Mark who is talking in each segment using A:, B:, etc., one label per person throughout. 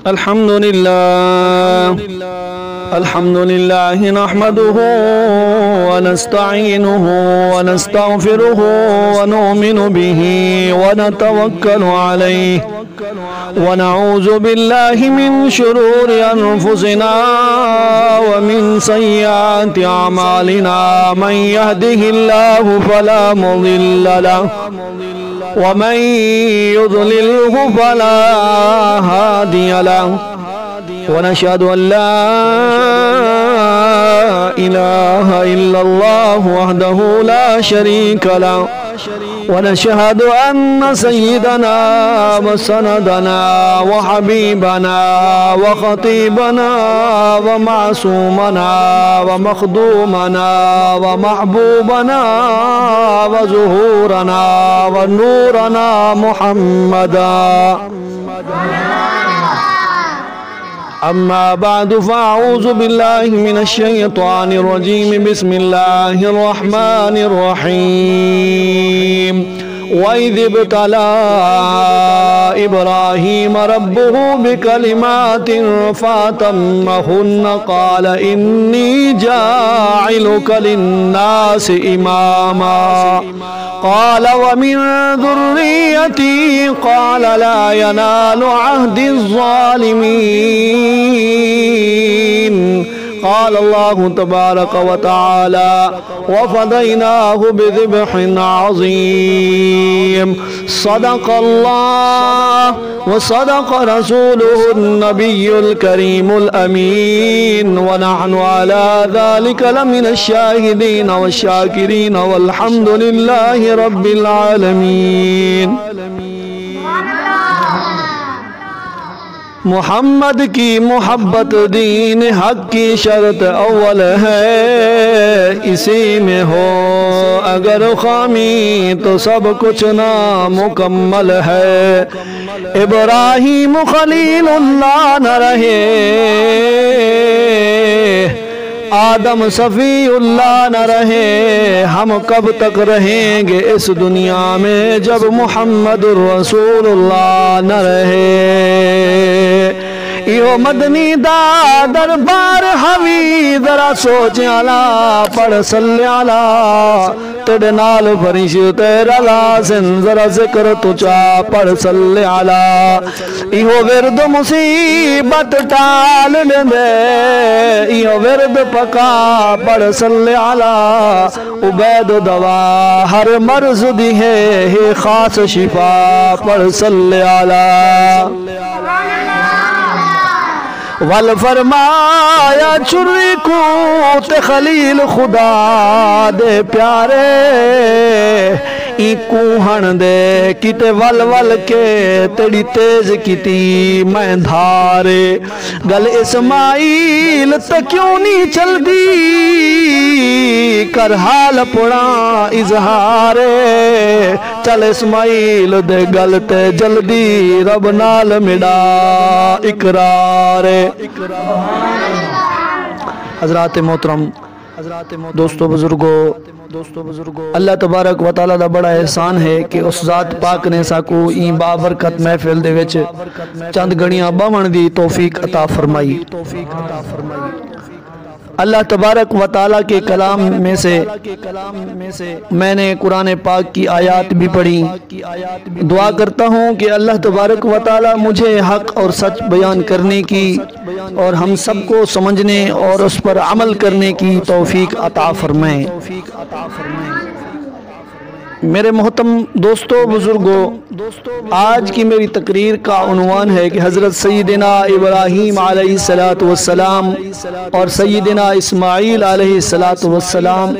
A: الحمد لله نحمده ونستعينه ونستغفره ونؤمن به ونتوكل عليه ونعوذ بالله من شرور أنفسنا ومن سيئات أعمالنا من يهده الله فلا مضل له ومن يضلله فلا هادي له ونشهد أن لا إله إلا الله وحده لا شريك له ونشهد أن سيدنا وسندنا وحبيبنا وخطيبنا ومعصومنا ومخدومنا ومحبوبنا وزهورنا ونورنا محمدا. أما بعد فأعوذ بالله من الشيطان الرجيم. بسم الله الرحمن الرحيم. وإذ ابتلى إبراهيم ربه بكلمات فأتمهن قال إني جاعلك للناس إماما قال ومن ذريتي قال لا ينال عهد الظالمين. قال الله تبارك وتعالى وفديناه بذبح عظيم. صدق الله وصدق رسوله النبي الكريم الأمين ونحن على ذلك لمن الشاهدين والشاكرين والحمد لله رب العالمين. محمد کی محبت دین حق کی شرط اول ہے، اسی میں ہو اگر خامی تو سب کچھ نامکمل ہے. ابراہیم خلیل اللہ نہ رہے، آدم صفی اللہ نہ رہے، ہم کب تک رہیں گے اس دنیا میں جب محمد الرسول اللہ نہ رہے. ایو مدنی دا دربار ہوی ذرا سوچ علا پڑھ صلی علا تیرے نال فرشتے تیرا لازم ذرا ذکر تجا پڑھ صلی علا. ایو ورد مصیبت ٹال دے، ایو ورد پکا پڑھ صلی علا. عبید دوا ہر مرض دی ہے خاص شفا پڑھ صلی علا. ول فرمایا چری کوت خلیل خدا دے پیارے، ای کوہن دے کتے ول ول کے تیڑی تیز کیتی میں دھارے. گل اسماعیل تے کیوں نہیں چل دی کر حال پڑا اظہارے. چل اسماعیل دے گل تے جلدی رب نال مڈا اقرارے. حضرات محترم، دوستو بزرگو، اللہ تبارک و تعالیٰ دا بڑا احسان ہے کہ اس ذات پاک نے ساکو این بابرکت محفل دے وچ چند گھڑیاں باون دی توفیق عطا فرمائی. اللہ تبارک و تعالیٰ کے کلام میں سے میں نے قرآن پاک کی آیات بھی پڑھی. دعا کرتا ہوں کہ اللہ تبارک و تعالیٰ مجھے حق اور سچ بیان کرنے کی اور ہم سب کو سمجھنے اور اس پر عمل کرنے کی توفیق عطا فرمائیں. میرے محترم دوستو بزرگو، آج کی میری تقریر کا عنوان ہے کہ حضرت سیدنا ابراہیم علیہ السلام اور سیدنا اسماعیل علیہ السلام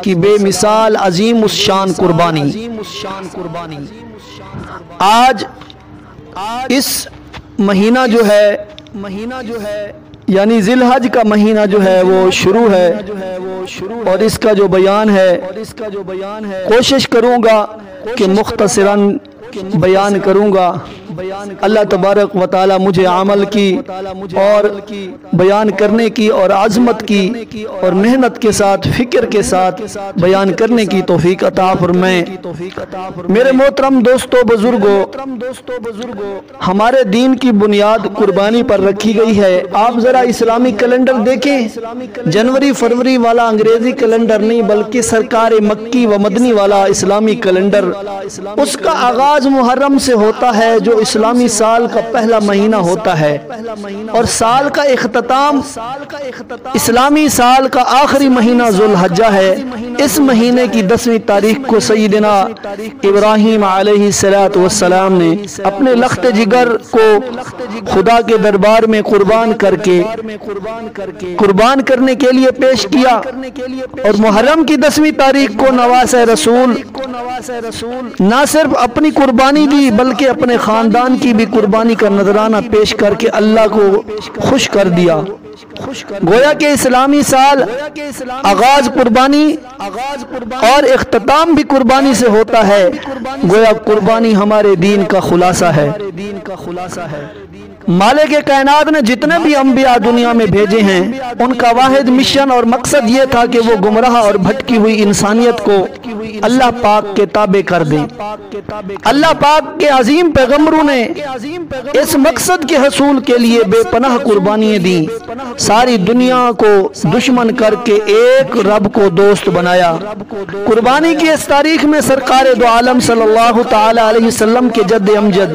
A: کی بے مثال عظیم الشان قربانی. آج اس مہینہ جو ہے یعنی ذی الحج کا مہینہ جو ہے وہ شروع ہے اور اس کا جو بیان ہے کوشش کروں گا کہ مختصراً بیان کروں گا اللہ تبارک و تعالی مجھے عمل کی اور بیان کرنے کی اور عظمت کی اور محنت کے ساتھ فکر کے ساتھ بیان کرنے کی توفیق عطا فرمائے۔ میرے محترم دوستو بزرگو، ہمارے دین کی بنیاد قربانی پر رکھی گئی ہے۔ آپ ذرا اسلامی کیلنڈر دیکھیں، جنوری فروری والا انگریزی کیلنڈر نہیں بلکہ سرکار مکی و مدنی والا اسلامی کیلنڈر، اس کا آغاز محرم سے ہوتا ہے جو اسلامی سال کا پہلا مہینہ ہوتا ہے، اور سال کا اختتام اسلامی سال کا آخری مہینہ ذوالحجہ ہے۔ اس مہینے کی 10ویں تاریخ کو سیدنا ابراہیم علیہ السلام نے اپنے لخت جگر کو خدا کے دربار میں قربان کرنے کے لیے پیش کیا، اور محرم کی 10ویں تاریخ کو نواس رسول نہ صرف اپنی قربانی دی بلکہ اپنے خاندان کی بھی قربانی کا نذرانہ پیش کر کے اللہ کو خوش کر دیا۔ گویا کہ اسلامی سال آغاز قربانی اور اختتام بھی قربانی سے ہوتا ہے۔ گویا قربانی ہمارے دین کا خلاصہ ہے۔ مالک کائنات نے جتنے بھی انبیاء دنیا میں بھیجے ہیں ان کا واحد مشن اور مقصد یہ تھا کہ وہ گمراہ اور بھٹکی ہوئی انسانیت کو اللہ پاک کے تابع کر دیں۔ اللہ پاک کے عظیم پیغمبروں نے اس مقصد کے حصول کے لیے بے پناہ قربانیاں دیں، ساری دنیا کو دشمن کر کے ایک رب کو دوست بنایا۔ قربانی کی اس تاریخ میں سرکار دو عالم صلی اللہ تعالی علیہ وسلم کے جد امجد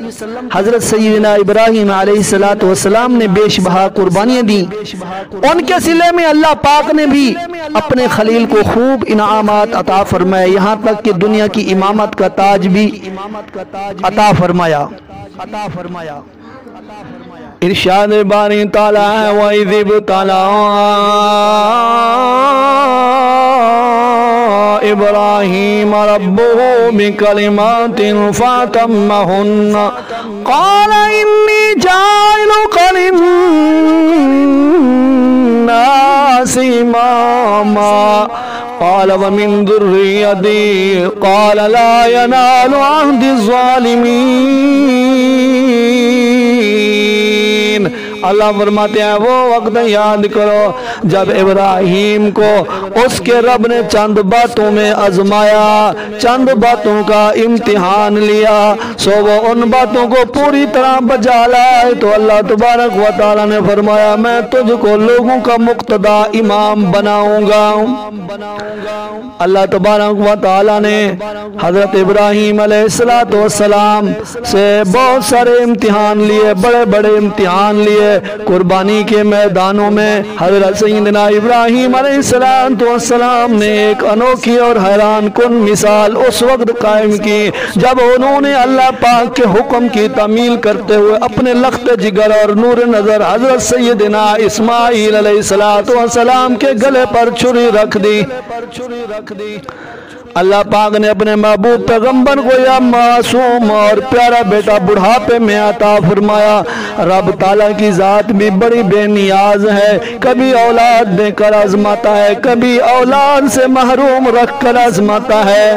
A: حضرت سیدنا ابراہیم علیہ السلام نے بیش بہا قربانیاں دیں۔ ان کے صلے میں اللہ پاک نے بھی اپنے خلیل کو خوب انعامات عطا فرمائے، یہاں تک کہ دنیا کی امامت کا تاج بھی عطا فرمایا۔ ارشاد باری تعالیٰ ہے وَإِذِ ابْتَلَىٰ إِبْرَاهِيمَ رَبُّهُ بِكَلِمَاتٍ فَأَتَمَّهُنَّ قَالَ إِنِّي جَاعِلُكَ لِلنَّاسِ إِمَامًا قَالَ وَمِن ذُرِّيَّتِي قَالَ لَا يَنَالُ عَهْدِ الظَّالِمِينَ۔ اللہ فرماتے ہیں وہ وقت یاد کرو جب ابراہیم کو اس کے رب نے چند باتوں میں آزمایا، چند باتوں کا امتحان لیا، سو وہ ان باتوں کو پوری طرح بجا لائے تو اللہ تبارک و تعالی نے فرمایا میں تجھ کو لوگوں کا مقتدا امام بناؤں گا۔ اللہ تبارک و تعالی نے حضرت ابراہیم علیہ السلام سے بہت سارے امتحان لیے، بڑے بڑے امتحان لیے۔ قربانی کے میدانوں میں حضرت سیدنا ابراہیم علیہ السلام نے ایک انوکھی اور حیران کن مثال اس وقت قائم کی جب انہوں نے اللہ پاک کے حکم کی تعمیل کرتے ہوئے اپنے لخت جگر اور نور نظر حضرت سیدنا اسماعیل علیہ السلام کے گلے پر چھری رکھ دی۔ اللہ پاک نے اپنے محبوب پیغمبر کو یا معصوم اور پیارا بیٹا بڑھاپے میں عطا فرمایا۔ رب تعالیٰ کی ذات بھی بڑی بے نیاز ہے، کبھی اولاد دے کر آزماتا ہے، کبھی اولاد سے محروم رکھ کر آزماتا ہے،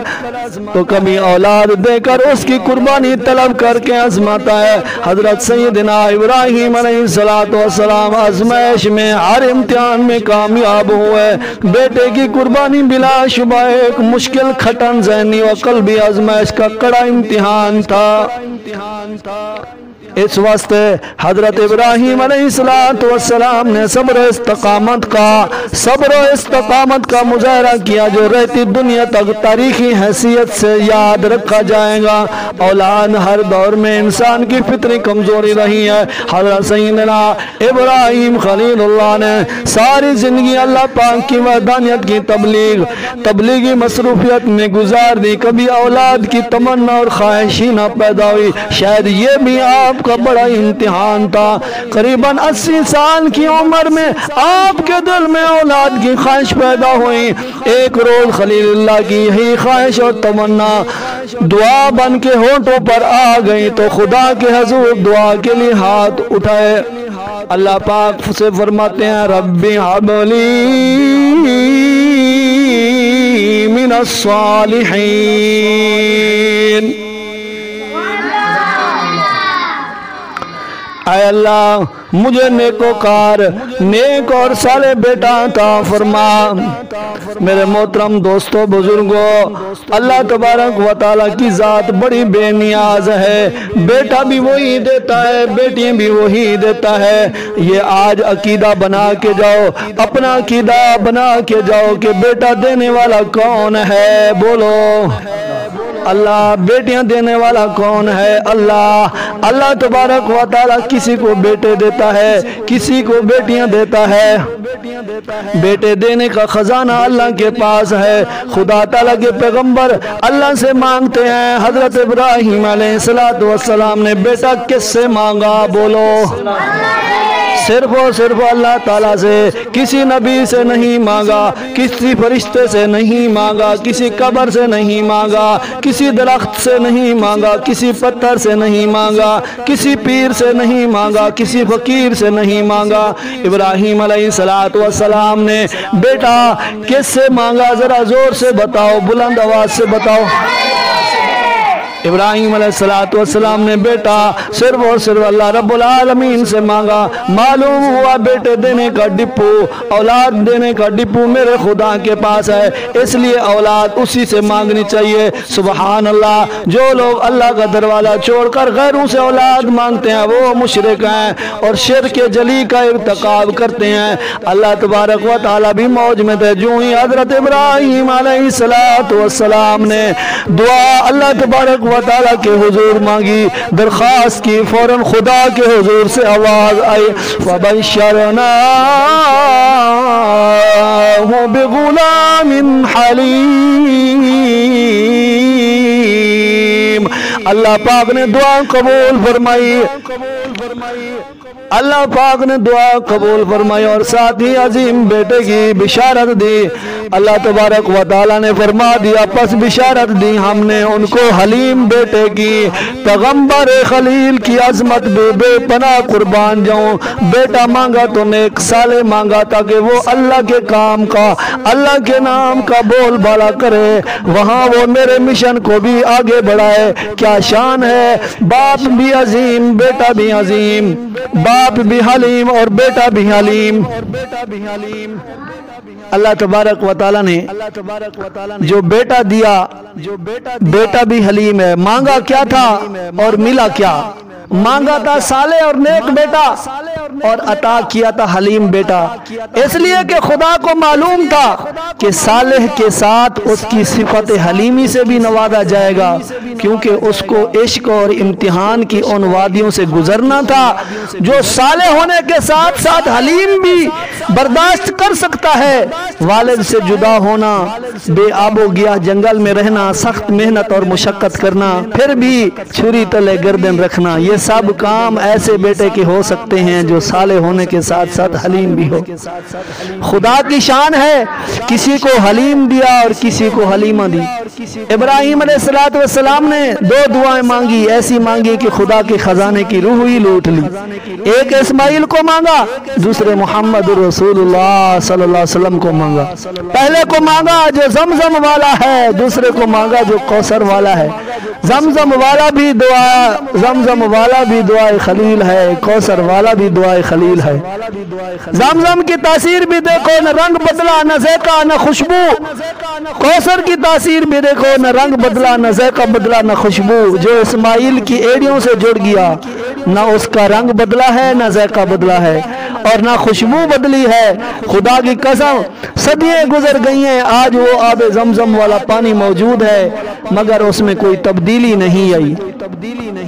A: تو کبھی اولاد دے کر اس کی قربانی طلب کر کے آزماتا ہے۔ حضرت سیدنا ابراہیم علیہ السلام آزمائش میں ہر امتحان میں کامیاب ہوئے۔ بیٹے کی قربانی بلا شبہ ایک مشکل کھٹن ذہنی و قلبی آزمائش کا کڑا امتحان تھا۔ اس واسطے حضرت ابراہیم علیہ السلام نے صبر و استقامت کا مظاہرہ کیا جو رہتی دنیا تک تاریخی حیثیت سے یاد رکھا جائے گا۔ اولاد ہر دور میں انسان کی فطری کمزوری رہی ہے۔ حضرت سیدنا ابراہیم خلیل اللہ نے ساری زندگی اللہ پاک کی وحدانیت کی تبلیغی مصروفیت میں گزار دی، کبھی اولاد کی تمنا اور خواہش ہی نہ پیدا ہوئی۔ شاید یہ بھی آپ کا بڑا امتحان تھا۔ قریباً 80 سال کی عمر میں آپ کے دل میں اولاد کی خواہش پیدا ہوئی۔ ایک روز خلیل اللہ کی یہی خواہش اور تمنا دعا بن کے ہونٹوں پر آ گئی تو خدا کے حضور دعا کے لیے ہاتھ اٹھائے۔ اللہ پاک سے فرماتے ہیں ربی ہب لی من الصالحین۔ اے اللہ مجھے نیکوکار نیک اور صالح بیٹا عطا فرما۔ میرے محترم دوستو بزرگوں، اللہ تبارک و تعالیٰ کی ذات بڑی بے نیاز ہے۔ بیٹا بھی وہی دیتا ہے، بیٹی بھی وہی دیتا ہے۔ یہ آج عقیدہ بنا کے جاؤ، اپنا عقیدہ بنا کے جاؤ کہ بیٹا دینے والا کون ہے؟ بولو اللہ۔ بیٹیاں دینے والا کون ہے؟ اللہ۔ اللہ تبارک و تعالیٰ کسی کو بیٹے دیتا ہے، کسی کو بیٹیاں دیتا ہے۔ بیٹے دینے کا خزانہ اللہ کے پاس ہے۔ خدا تعالیٰ کے پیغمبر اللہ سے مانگتے ہیں۔ حضرت ابراہیم علیہ السلام نے بیٹا کس سے مانگا؟ بولو صرف اور صرف اللہ تعالیٰ سے، کسی نبی سے نہیں مانگا، کسی فرشتے سے نہیں مانگا، کسی قبر سے نہیں مانگا، کسی درخت سے نہیں مانگا، کسی پتھر سے نہیں مانگا، کسی پیر سے نہیں مانگا، کسی فقیر سے نہیں مانگا۔ ابراہیم علیہ السلام نے بیٹا کس سے مانگا؟ ذرا زور سے بتاؤ، بلند آواز سے بتاؤ۔ ابراہیم علیہ السلام نے بیٹا صرف اور صرف اللہ رب العالمین سے مانگا۔ معلوم ہوا بیٹے دینے کا ڈپو، اولاد دینے کا ڈپو میرے خدا کے پاس ہے، اس لیے اولاد اسی سے مانگنی چاہیے۔ سبحان اللہ۔ جو لوگ اللہ کا دروازہ چھوڑ کر غیروں سے اولاد مانگتے ہیں وہ مشرک ہیں اور شرک جلی کا ارتکاب کرتے ہیں۔ اللہ تبارک و تعالیٰ بھی موج میں تھے۔ جو ہی حضرت ابراہیم علیہ السلام نے دعا اللہ تبارک و تعالیٰ کے حضور مانگی، درخواست کی، فوراً خدا کے حضور سے آواز آئی، فَبَشَّرْنَاهُ بِغُلَامٍ حَلِيمٍ۔ اللہ پاک نے دعا قبول فرمائی، اللہ پاک نے دعا قبول فرمائی اور ساتھ ہی عظیم بیٹے کی بشارت دی۔ اللہ تبارک و تعالیٰ نے فرما دیا، پس بشارت دی ہم نے ان کو حلیم بیٹے کی۔ پیغمبر خلیل کی عظمت بے پناہ قربان جاؤں۔ بیٹا مانگا تو نیک صالح مانگا تاکہ وہ اللہ کے کام کا، اللہ کے نام کا بول بالا کرے، وہاں وہ میرے مشن کو بھی آگے بڑھائے۔ کیا شان ہے، باپ بھی عظیم بیٹا بھی عظیم، باپ بھی حلیم اور بیٹا بھی حلیم۔ اللہ تبارک و تعالیٰ نے جو بیٹا دیا، بیٹا بھی حلیم ہے۔ مانگا کیا تھا اور ملا کیا؟ مانگا تھا صالح اور نیک بیٹا اور عطا کیا تھا حلیم بیٹا، اس لیے کہ خدا کو معلوم تھا کہ صالح کے ساتھ اس کی صفت حلیمی سے بھی نوازا جائے گا، کیونکہ اس کو عشق اور امتحان کی ان وادیوں سے گزرنا تھا۔ جو صالح ہونے کے ساتھ ساتھ حلیم بھی برداشت کر سکتا ہے، والد سے جدا ہونا، بے آب و گیا جنگل میں رہنا، سخت محنت اور مشقت کرنا، پھر بھی چھری تلے گردن رکھنا، یہ سب کام ایسے بیٹے کے ہو سکتے ہیں جو صالح ہونے کے ساتھ ساتھ حلیم بھی ہو۔ خدا کی شان ہے، کسی کو حلیم دیا اور کسی کو حلیمہ دی۔ ابراہیم علیہ السلام نے دو دعائیں مانگی، ایسی مانگی کہ خدا کے خزانے کی روح ہی لوٹ لی۔ ایک اسماعیل کو مانگا، دوسرے محمد رسول اللہ صلی اللہ علیہ وسلم کو مانگا۔ پہلے کو مانگا جو زمزم والا ہے، دوسرے کو مانگا جو کوثر والا ہے۔ زمزم والا بھی دعائے خلیل ہے، کوثر والا بھی دعائے خلیل ہے۔ زمزم کی تاثیر بھی دیکھو، نہ رنگ بدلا نہ ذائقہ نہ خوشبو۔ کوثر کی تاثیر بھی دیکھو، نہ رنگ بدلا نہ ذائقہ بدلا نہ خوشبو۔ جو اسماعیل کی ایڑیوں سے جڑ گیا، نہ اس کا رنگ بدلا ہے نہ ذائقہ بدلا ہے اور نہ خوشبو بدلی ہے۔ خدا کی قسم صدیاں گزر گئی ہیں، آج وہ آب زمزم والا پانی موجود ہے مگر اس میں کوئی تبدیلی نہیں آئی۔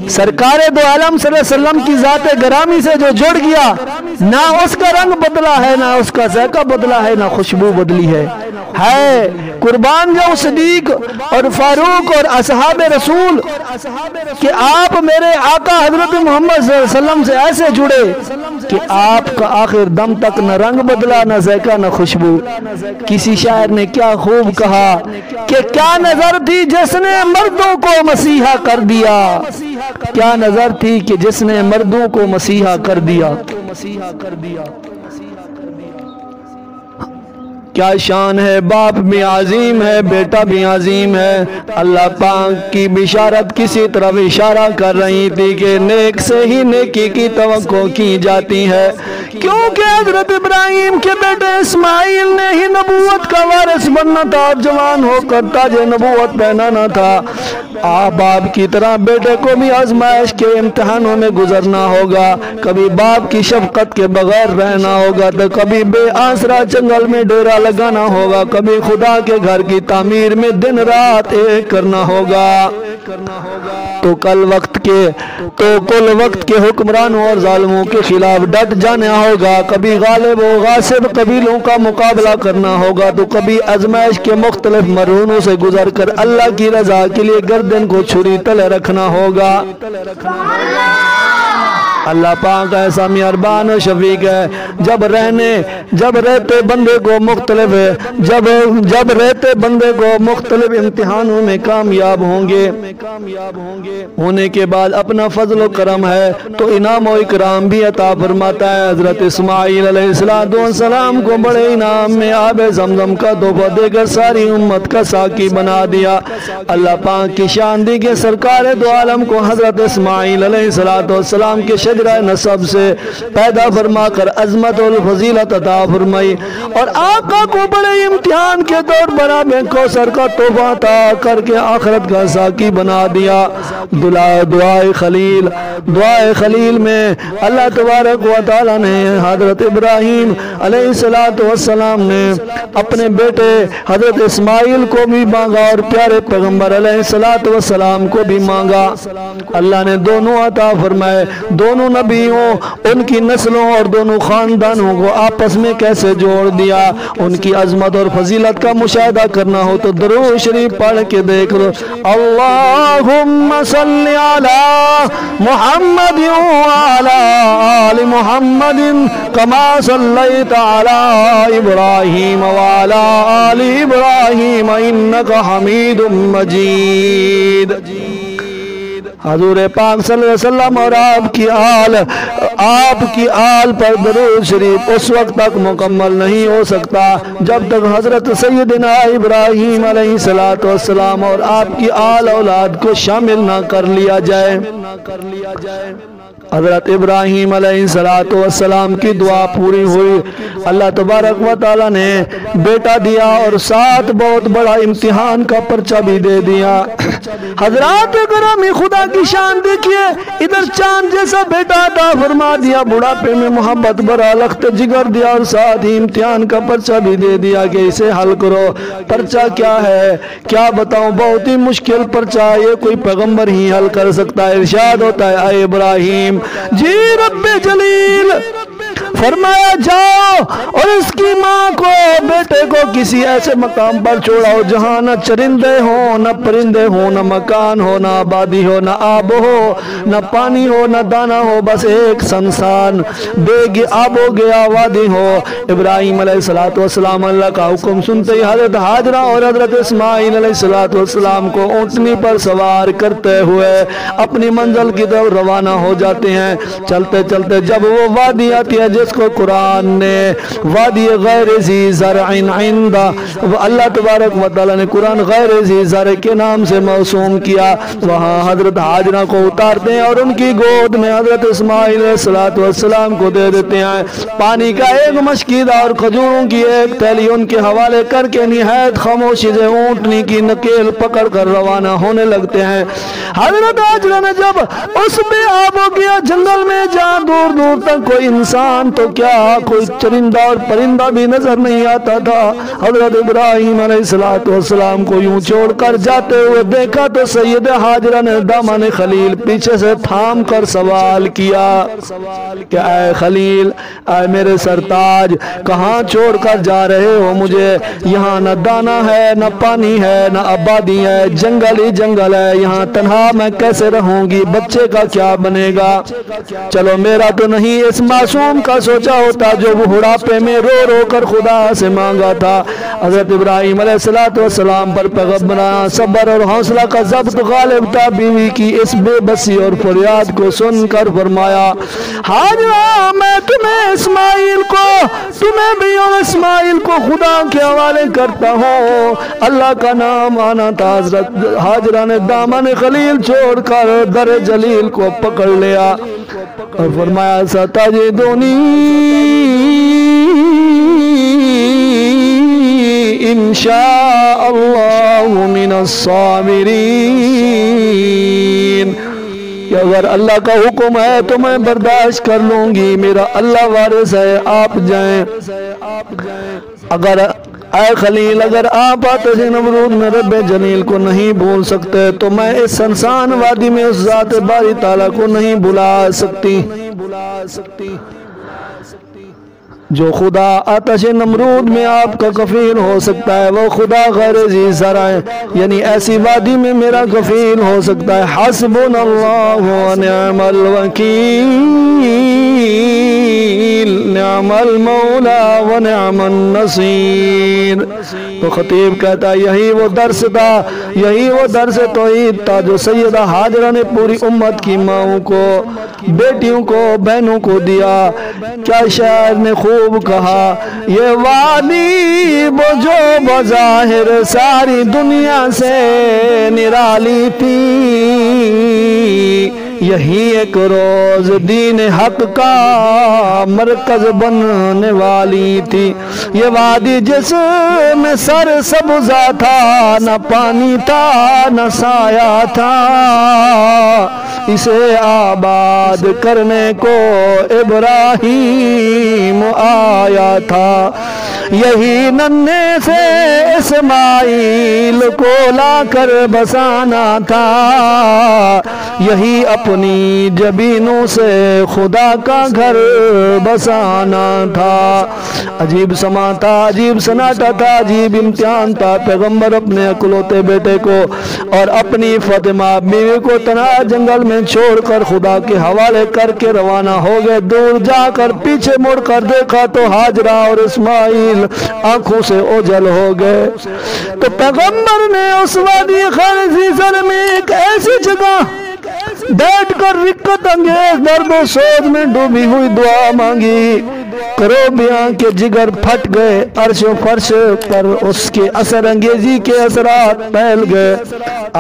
A: سرکار دو عالم صلی اللہ علیہ وسلم کی ذات گرامی سے جو جڑ گیا، نہ اس کا رنگ بدلا ہے نہ اس کا ذائقہ بدلا ہے نہ خوشبو بدلی ہے۔ قربان جاؤ صدیق اور فاروق اور اصحاب رسول کہ آپ میرے آقا حضرت محمد صلی اللہ علیہ وسلم سے ایسے جڑے کہ آپ کا آخر دم تک نہ رنگ بدلا نہ ذائقہ نہ خوشبو۔ کسی شاعر نے کیا خوب کہا کہ کیا نظر تھی جس نے مردوں کو مسیحا کر دیا، کیا نظر تھی کہ جس نے مردوں کو مسیحا کر دیا۔ کیا شان ہے، باپ بھی عظیم ہے، بیٹا بھی عظیم ہے۔ اللہ پاک کی بشارت کسی طرف اشارہ کر رہی تھی کہ نیک سے ہی نیکی کی توقع کی جاتی ہے، کیونکہ حضرت ابراہیم کے بیٹے اسماعیل نے ہی نبوت کا وارث بننا تھا اور جوان ہو کر تاج نبوت پہنانا تھا۔ باپ کی طرح بیٹے کو بھی آزمائش کے امتحانوں میں گزرنا ہوگا، کبھی باپ کی شفقت کے بغیر رہنا ہوگا تو کبھی بے آسرا جنگل میں ڈیرا لگانا ہوگا، کبھی خدا کے گھر کی تعمیر میں دن رات ایک کرنا ہوگا۔ تو کل وقت کے حکمرانوں اور ظالموں کے خلاف ڈٹ جانا ہوگا، کبھی غالب و غاصب قبیلوں کا مقابلہ کرنا ہوگا، تو کبھی آزمائش کے مختلف مرحلوں سے گزر کر اللہ کی رضا کے لیے گردن کو چھری تلے رکھنا ہوگا۔ اللہ پاک ایسا مہربان و شفیق ہے، جب رہتے بندے کو مختلف امتحانوں میں کامیاب ہوں گے، ہونے کے بعد اپنا فضل و کرم ہے تو انعام و اکرام بھی عطا فرماتا ہے۔ حضرت اسماعیل علیہ السلام کو بڑے انعام میں آب زمزم کا تحفہ دے کر ساری امت کا ساقی بنا دیا۔ اللہ پاک کی شان دی کہ سرکار دو عالم کو حضرت اسماعیل علیہ السلام کے شجرہ نسب سے پیدا فرما کر عظمت اور فضیلت عطا فرمائی، اور آقا کو بڑے امتحان کے دور پر آب کوثر کا تحفہ عطا کر کے آخرت کا ساقی بنا دیا۔ دعائے خلیل میں اللہ تبارک و تعالی نے حضرت ابراہیم علیہ السلام نے اپنے بیٹے حضرت اسماعیل کو بھی مانگا اور پیارے پیغمبر علیہ السلام کو بھی مانگا۔ اللہ نے دونوں عطا فرمائے، دونوں نبیوں، ان کی نسلوں اور دونوں خاندانوں کو آپس میں کیسے جوڑ دیا۔ ان کی عظمت اور فضیلت کا مشاہدہ کرنا ہو تو درود شریف پڑھ کے دیکھ لو۔ اللہم صلی علی محمد وعلی آل محمد کما صلیت علی ابراہیم وعلی آل ابراہیم انکا حمید مجید۔ حضور پاک صلی اللہ علیہ وسلم اور آپ کی آل پر درود شریف اس وقت تک مکمل نہیں ہو سکتا جب تک حضرت سیدنا ابراہیم علیہ السلام اور آپ کی آل اولاد کو شامل نہ کر لیا جائے۔ حضرت ابراہیم علیہ السلام کی دعا پوری ہوئی، اللہ تبارک و تعالی نے بیٹا دیا اور ساتھ بہت بڑا امتحان کا پرچہ بھی دے دیا۔ حضرات گرامی خدا کی شان دیکھیے، ادھر چاند جیسا بیٹا عطا فرما دیا، بڑھاپے میں محبت برا لخت جگر دیا اور ساتھ ہی امتحان کا پرچہ بھی دے دیا کہ اسے حل کرو۔ پرچہ کیا ہے، کیا بتاؤں، بہت ہی مشکل پرچہ، یہ کوئی پیغمبر ہی حل کر سکتا ہے۔ ارشاد ہوتا ہے اے ابراہیم جی رب جلیل فرمایا جاؤ اور اس کی ماں کو بیٹے کو کسی ایسے مقام پر چھوڑاؤ جہاں نہ چرندے ہوں، نہ پرندے ہوں، نہ مکان ہو، نہ آبادی ہو، نہ آب ہو، نہ پانی ہو، نہ دانا ہو، بس ایک سنسان بے آب و گیا وادی ہو۔ ابراہیم علیہ السلام اللہ کا حکم سنتے ہی حضرت ہاجرہ اور حضرت اسماعیل علیہ السلام کو اونٹنی پر سوار کرتے ہوئے اپنی منزل کی طرف روانہ ہو جاتے ہیں۔ چلتے چلتے جب وہ وادی آتی ہے جس کو قرآن نے وادی غیر ذی زرع عندہ، اللہ تبارک و تعالی نے قرآن غیر ذی زرع کے نام سے موسوم کیا، وہاں حضرت ہاجرہ کو اتارتے ہیں اور ان کی گود میں حضرت اسماعیل علیہ السلام کو دے دیتے ہیں۔ پانی کا ایک مشکیدہ اور کھجوروں کی ایک تھیلی ان کے حوالے کر کے نہایت خاموشی سے اونٹنی کی نکیل پکڑ کر روانہ ہونے لگتے ہیں۔ حضرت ہاجرہ نے جب اس میں آب ہو گیا جنگل میں جہاں دور دور تک کوئی انسان تو کیا کوئی چرندہ اور پرندہ بھی نظر نہیں آتا تھا، حضرت ابراہیم علیہ السلام کو یوں چھوڑ کر جاتے ہوئے دیکھا تو سید ہاجرہ نے دامن خلیل پیچھے سے تھام کر سوال کیا کہ اے خلیل، اے میرے سرتاج، کہاں چھوڑ کر جا رہے ہو مجھے؟ یہاں نہ دانا ہے، نہ پانی ہے، نہ آبادی ہے، جنگل ہی جنگل ہے، یہاں تنہا میں کیسے رہوں گی؟ بچے کا کیا بنے گا؟ چلو میرا تو نہیں، اس معصوم کا سوچا ہوتا جو وہ بڑھاپے میں رو رو کر خدا سے مانگا تھا۔ حضرت ابراہیم علیہ السلام پر پیغمبرانہ صبر اور حوصلہ کا ضبط غالب تھا۔ بیوی کی اس بے بسی اور فریاد کو سن کر فرمایا، ہاجرہ میں تمہیں بھی اور اسماعیل کو خدا کے حوالے کرتا ہوں۔ اللہ کا نام آنا تھا۔ حضرت ہاجرہ نے دامن خلیل چھوڑ کر در جلیل کو پکڑ لیا اور فرمایا، ستجدنی انشاء اللہ من الصابرین، کہ اگر اللہ کا حکم ہے تو میں برداشت کر لوں گی، میرا اللہ وارث ہے، آپ جائیں۔ اے خلیل، اگر آپ آتش نمرود میں رب جلیل کو نہیں بھول سکتے تو میں اس سنسان وادی میں اس ذات باری تعالیٰ کو نہیں بھلا سکتی۔ جو خدا آتش نمرود میں آپ کا کفیل ہو سکتا ہے وہ خدا غیر ذی زرع ہے، یعنی ایسی وادی میں میرا کفیل ہو سکتا ہے۔ حسبنا اللہ ونعم الوکیل، نعم المولا ونعم النصیر۔ تو خطیب کہتا ہے یہی وہ درس تھا، یہی وہ درس توحید تھا جو سیدہ ہاجرہ نے پوری امت کی ماؤں کو، بیٹیوں کو، بہنوں کو دیا۔ کیا شاعر نے خوب کہا، یہ وادی وہ جو بظاہر ساری دنیا سے نرالی تھی، یہی ایک روز دین حق کا مرکز بننے والی تھی۔ یہ وادی جس میں سر سبزہ تھا، نہ پانی تھا نہ سایہ تھا، اسے آباد کرنے کو ابراہیم آیا تھا۔ یہی ننھے سے اسماعیل کو لا کر بسانا تھا، یہی اپنی جبینوں سے خدا کا گھر بسانا تھا۔ عجیب سما تھا، عجیب سناٹا تھا، عجیب امتحان تھا۔ پیغمبر اپنے اکلوتے بیٹے کو اور اپنی فاطمہ بیوی کو تنہا جنگل میں چھوڑ کر خدا کے حوالے کر کے روانہ ہو گئے۔ دور جا کر پیچھے مڑ کر دیکھا تو ہاجرہ اور اسماعیل آنکھوں سے اوجھل ہو گئے۔ تو پیغمبر نے اس وادی خیر ذی زرع میں ایک ایسی جگہ بیٹھ کر رکت انگیز درد و سوز میں ڈوبی ہوئی دعا مانگی۔ کروبیاں کے جگر پھٹ گئے، عرش و فرش پر اس کے اثر انگیزی کے اثرات پھیل گئے۔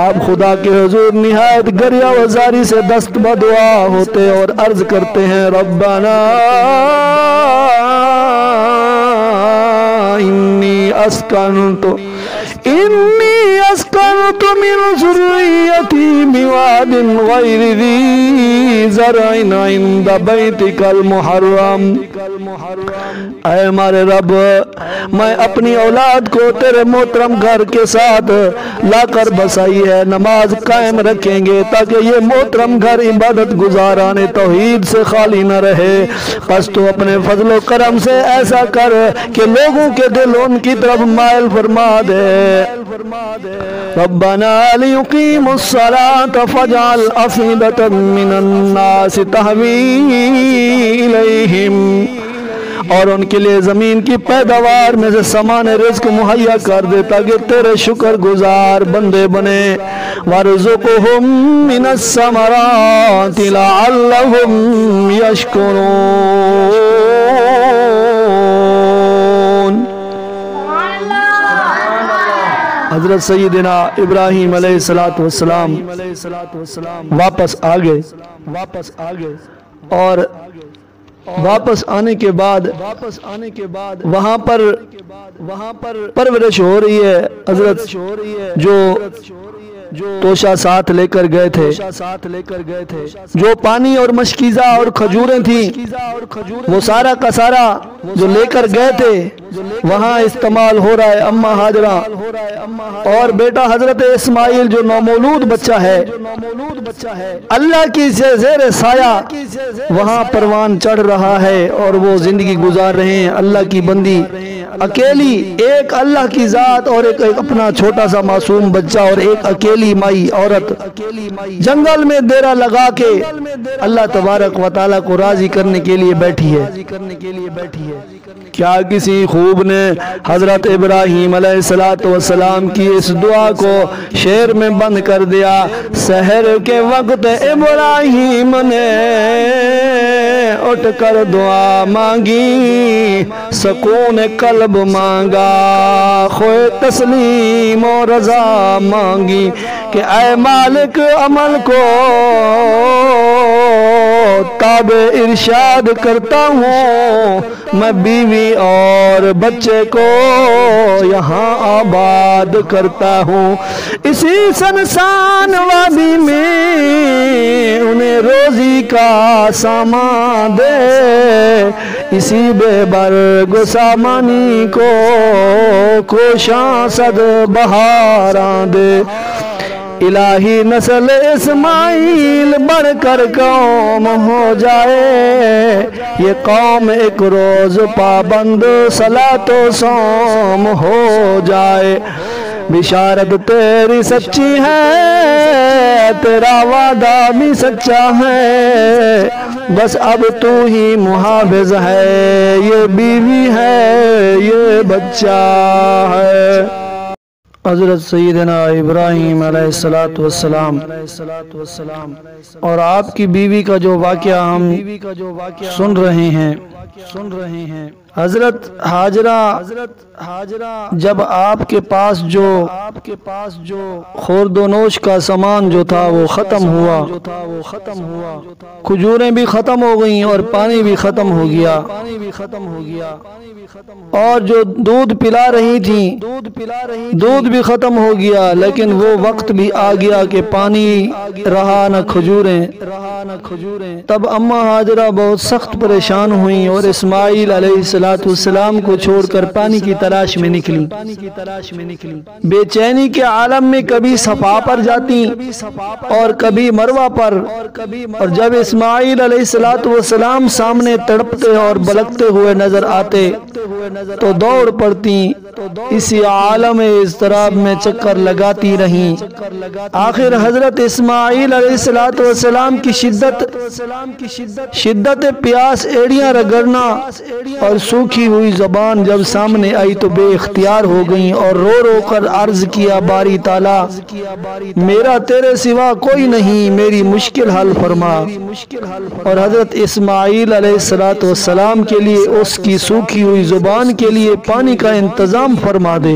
A: آپ خدا کے حضور نہایت گریہ وزاری سے دست بدعا ہوتے اور عرض کرتے ہیں، ربنا انی اسکنت من ذریتی بواد غیر ذی زرع عند بیتک المحرم۔ اے ہمارے رب، میں اپنی اولاد کو تیرے محترم گھر کے ساتھ لا کر بسائی ہے، نماز قائم رکھیں گے تاکہ یہ محترم گھر عبادت گزاران توحید سے خالی نہ رہے۔ پس تو اپنے فضل و کرم سے ایسا کر کہ لوگوں کے دل ان کی طرف مائل فرما دے۔ ربنا لیقیموا الصلاة فاجعل افئدة من الناس تهوی الیہم، اور ان کے لیے زمین کی پیداوار میں سے سامان رزق مہیا کر دے تاکہ تیرے شکر گزار بندے بنے۔ وارزقہم من الثمرات لعلہم یشکرون۔ حضرت سیدنا ابراہیم علیہ السلام واپس آگئے اور واپس آنے کے بعد وہاں پر پرورش ہو رہی ہے۔ حضرت جو توشہ ساتھ لے کر گئے تھے، جو پانی اور مشکیزہ اور کھجوریں تھیں، وہ سارا کا سارا جو لے کر گئے تھے وہاں استعمال ہو رہا ہے اماں ہاجرہ اور بیٹا حضرت اسماعیل جو نومولود بچہ ہے اللہ کی زیر سایہ وہاں پروان چڑھ رہا ہے اور وہ زندگی گزار رہے ہیں اللہ کی بندی اکیلی ایک اللہ کی ذات اور ایک اپنا چھوٹا سا معصوم بچہ اور ایک اکیلی مائی عورت جنگل میں ڈیرا لگا کے اللہ تبارک و تعالیٰ کو راضی کرنے کے لیے بیٹھی ہے کیا کسی خوب نے حضرت ابراہیم علیہ السلام کی اس دعا کو شعر میں بند کر دیا سحر کے وقت ابراہیم نے اٹھ کر دعا مانگی سکون قلب مانگا خوئے تسلیم و رضا مانگی کہ اے مالک عمل کو تابع ارشاد کرتا ہوں میں بیوی اور بچے کو یہاں آباد کرتا ہوں اسی سنسان وادی میں انہیں روزی کا سامان دے اسی بے برگ سامانی کو کوشاں صد بہاراں دے الہی نسل اسماعیل بڑھ کر قوم ہو جائے یہ قوم ایک روز پابند صلاۃ و صوم ہو جائے بشارت تیری سچی ہے تیرا وعدہ بھی سچا ہے بس اب تو ہی محافظ ہے یہ بیوی ہے یہ بچہ ہے حضرت سیدنا ابراہیم علیہ السلام اور آپ کی بیوی کا جو واقعہ ہم سن رہے ہیں حضرت حاجرہ جب آپ کے پاس جو خورد و نوش کا سامان جو تھا وہ ختم ہوا کھجوریں بھی ختم ہو گئیں اور پانی بھی ختم ہو گیا اور جو دودھ پلا رہی تھی دودھ بھی ختم ہو گیا لیکن وہ وقت بھی آ گیا کہ پانی رہا نہ کھجوریں تب اماں ہاجرہ بہت سخت پریشان ہوئیں اور اسماعیل علیہ السلام کو چھوڑ کر پانی کی تلاش میں نکلی بے چینی کے عالم میں کبھی صفا پر جاتی اور کبھی مروہ پر اور جب اسماعیل علیہ السلام سامنے تڑپتے اور بلکتے ہوئے نظر آتے تو دوڑ پڑتی اسی عالم اضطراب میں چکر لگاتی رہیں آخر حضرت اسماعیل علیہ السلام کی شدت پیاس ایڑیاں رگڑنا اور سوکھی ہوئی زبان جب سامنے آئی تو بے اختیار ہو گئیں اور رو رو کر عرض کیا باری تعالیٰ میرا تیرے سوا کوئی نہیں میری مشکل حل فرما اور حضرت اسماعیل علیہ السلام کے لیے اس کی سوکھی ہوئی زبان کے لیے پانی کا انتظام فرما دے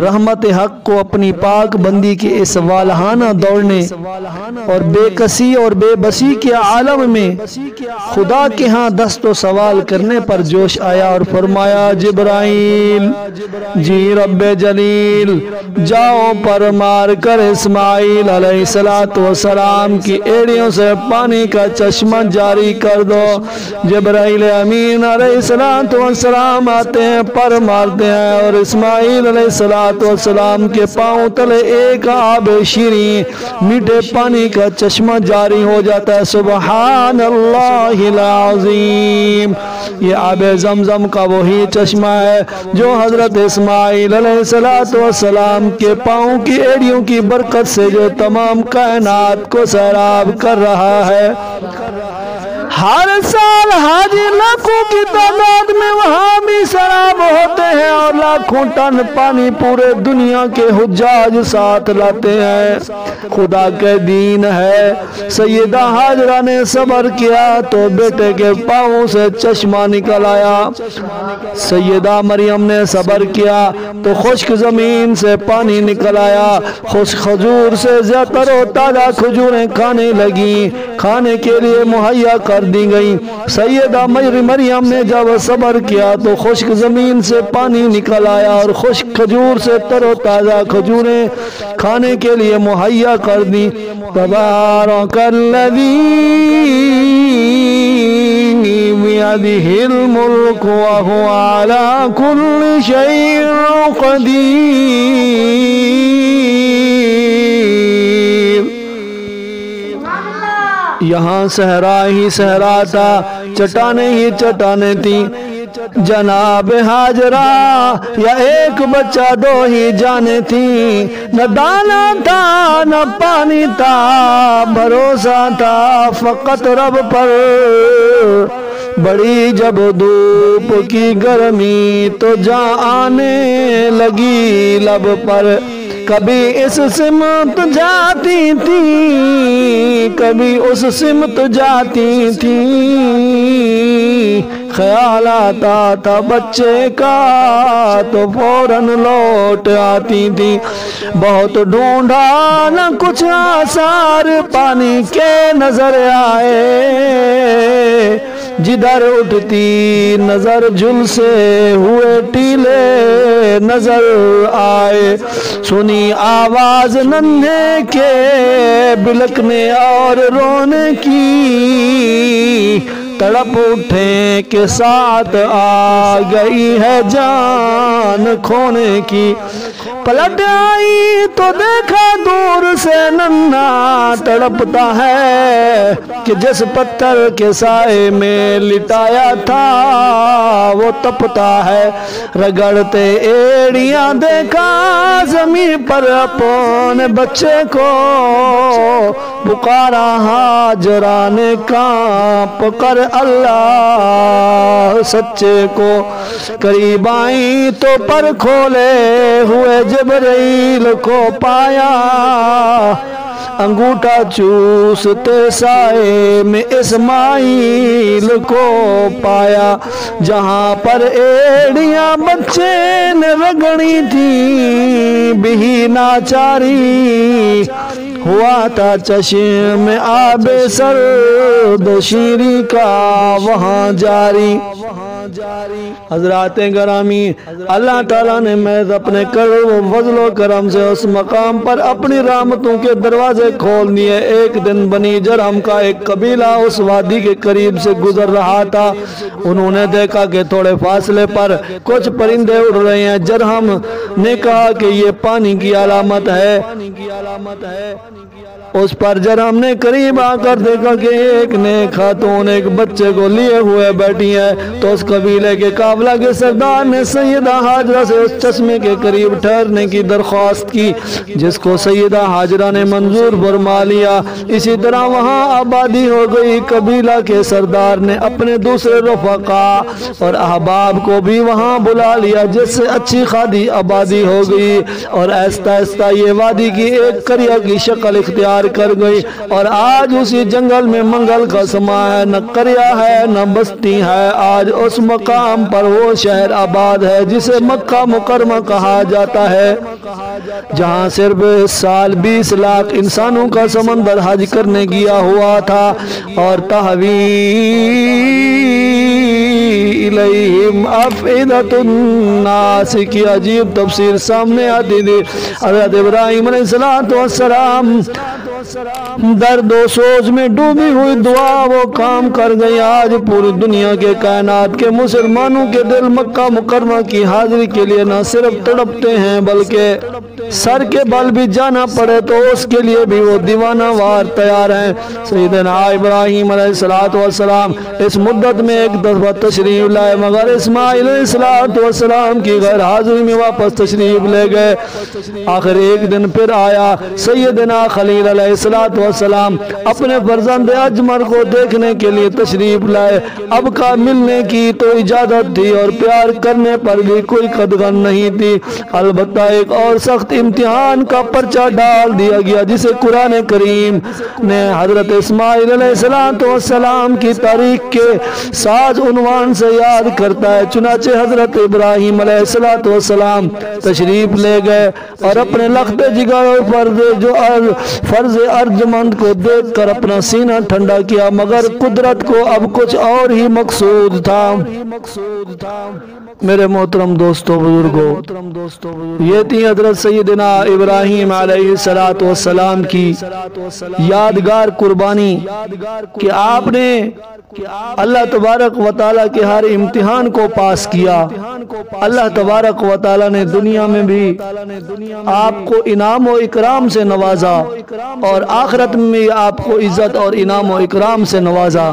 A: رحمت حق کو اپنی پاک بندی کے اس والہانہ دوڑنے اور بے کسی اور بے بسی کے عالم میں خدا کے ہاں دست و سوال کرنے پر جوش آیا اور فرمایا جبرائیل جی رب جلیل جاؤ پر مار کر اسماعیل علیہ السلام کی ایڑیوں سے پانی کا چشمہ جاری کر دو جبرائیل امین علیہ السلام آتے ہیں پر مارتے ہیں اور اسماعیل علیہ السلام کے پاؤں تلے ایک آب شیریں میٹھے پانی کا چشمہ جاری ہو جاتا ہے سبحان اللہ العظیم یہ آب زمزم کا وہی چشمہ ہے جو حضرت اسماعیل علیہ السلام کے پاؤں کی ایڑیوں کی برکت سے جو تمام کائنات کو سیراب کر رہا ہے ہر سال حاجی لاکھوں کی تعداد میں وہاں بھی سیراب ہوتے ہیں اور لاکھوں ٹن پانی پورے دنیا کے حجاج ساتھ لاتے ہیں خدا کے دین ہے سیدہ حاجرہ نے صبر کیا تو بیٹے کے پاؤں سے چشمہ نکل آیا سیدہ مریم نے صبر کیا تو خشک زمین سے پانی نکل آیا خشک کھجور سے زیادہ و تازہ کھجوریں کھانے لگیں کھانے کے لیے مہیا کر دی گئی سیدہ مریم نے جب صبر کیا تو خشک زمین سے پانی نکل آیا اور خشک کھجور سے تر و تازہ کھجوریں کھانے کے لیے مہیا کر دی تبارک الذی بیدہل ملک وہو علی کل شیء قدیر۔ یہاں صحرا ہی صحرا تھا، چٹانیں ہی چٹانیں تھیں، جناب حاجرہ یا ایک بچہ دو ہی جانیں تھیں، نہ دانا تھا نہ پانی تھا، بھروسہ تھا فقط رب پر۔ بڑی جب دھوپ کی گرمی تو جان آنے لگی لب پر، کبھی اس سمت جاتی تھی کبھی اس سمت جاتی تھی، خیال آتا تھا بچے کا تو فوراً لوٹ آتی تھی۔ بہت ڈھونڈا نہ کچھ آثار پانی کے نظر آئے، جدھر اٹھتی نظر جھل سے ہوئے ٹیلے نظر آئے، سنی آواز ننھے کے بلکنے اور رونے کی، تڑپ اٹھے کے ساتھ آ گئی ہے جان کھونے کی۔ پلٹ آئی تو دیکھا دور سے ننھا تڑپتا ہے، کہ جس پتھر کے سائے میں لٹایا تھا وہ تپتا ہے۔ رگڑتے ایڑیاں دیکھا زمین پر اپنے بچے کو، پکارا حاجرہ نے کانپ کر اللہ سچے کو۔ قریب آئیں تو پر کھولے ہوئے جبرائیل کو پایا، انگوٹھا چوستے سائے میں اسماعیل کو پایا۔ جہاں پر ایڑیاں بچے نے رگڑی تھی بھی ناچاری، ہوا تھا چشم آب سرد شیری کا وہاں جاری۔ حضرات گرامی، اللہ تعالیٰ نے محض اپنے کرم و فضل و کرم سے اس مقام پر اپنی رحمتوں کے دروازے کھول دیے۔ ایک دن بنی جرہم کا ایک قبیلہ اس وادی کے قریب سے گزر رہا تھا۔ انہوں نے دیکھا کہ تھوڑے فاصلے پر کچھ پرندے اڑ رہے ہیں۔ جرہم نے کہا کہ یہ پانی کی علامت ہے۔ اس پر جرہم نے قریب آ کر دیکھا کہ ایک نیک خاتون ایک بچے کو لیے ہوئے بیٹھی ہے، تو اس قبیلے کے قافلہ کے سردار نے سیدہ حاجرہ سے اس چشمے کے قریب ٹھہرنے کی درخواست کی، جس کو سیدہ حاجرہ نے منظور فرما لیا۔ اسی طرح وہاں آبادی ہو گئی۔ قبیلہ کے سردار نے اپنے دوسرے رفقا اور احباب کو بھی وہاں بلا لیا، جس سے اچھی خاصی آبادی ہو گئی، اور آہستہ آہستہ یہ وادی کی ایک قریہ کی شکل اختیار کر گئی، اور آج اسی جنگل میں منگل کا سما ہے، نہ قریہ ہے نہ بستی ہے۔ آج اس مقام پر وہ شہر آباد ہے جسے مکہ مکرمہ کہا جاتا ہے، جہاں صرف سال 20 لاکھ انسانوں کا سمندر حج کرنے گیا ہوا تھا، اور الیہم افئدۃ الناس کی عجیب تفسیر سامنے آتی تھی۔ حضرت ابراہیم علیہ السلام درد و سوز میں ڈوبی ہوئی دعا وہ کام کر گئی۔ آج پوری دنیا کے کائنات کے مسلمانوں کے دل مکہ مکرمہ کی حاضری کے لیے نہ صرف تڑپتے ہیں، بلکہ سر کے بل بھی جانا پڑے تو اس کے لیے بھی وہ دیوانہ وار تیار ہیں۔ سیدنا ابراہیم علیہ السلام اس مدت میں ایک دفعہ تشریف لائے، مگر اسماعیل علیہ السلام کی غیر حاضری میں واپس تشریف لے گئے۔ آخر ایک دن پھر آیا، سیدنا خلیل علیہ السلام اپنے فرزند اجمر کو دیکھنے کے لیے تشریف لائے۔ اب کا ملنے کی تو اجازت تھی اور پیار کرنے پر بھی کوئی قدغن نہیں تھی، البتہ ایک اور سخت امتحان کا پرچہ ڈال دیا گیا، جسے قرآن کریم نے حضرت اسماعیل علیہ السلام کی تاریخ کے ساز عنوان سے یاد کرتا ہے۔ چنانچہ حضرت ابراہیم علیہ السلام تشریف لے گئے اور اپنے لخت جگر اور فرض ارجمند کو دیکھ کر اپنا سینہ ٹھنڈا کیا، مگر قدرت کو اب کچھ اور ہی مقصود تھا۔ میرے محترم دوستو بزرگو، یہ تھی حضرت سید سیدنا ابراہیم علیہ السلام کی یادگار قربانی کہ آپ نے اللہ تبارک و تعالیٰ کے ہر امتحان کو پاس کیا. اللہ تبارک و تعالیٰ نے دنیا میں بھی آپ کو انعام و اکرام سے نوازا اور آخرت میں بھی آپ کو عزت اور انعام و اکرام سے نوازا.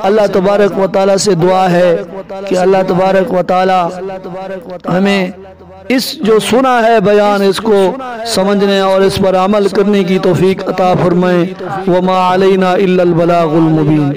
A: اللہ تبارک و تعالیٰ سے دعا ہے کہ اللہ تبارک و تعالیٰ ہمیں اس جو سنا ہے بیان اس کو سمجھنے اور اس پر عمل کرنے کی توفیق عطا فرمائے. وما علینا الا البلاغ المبین.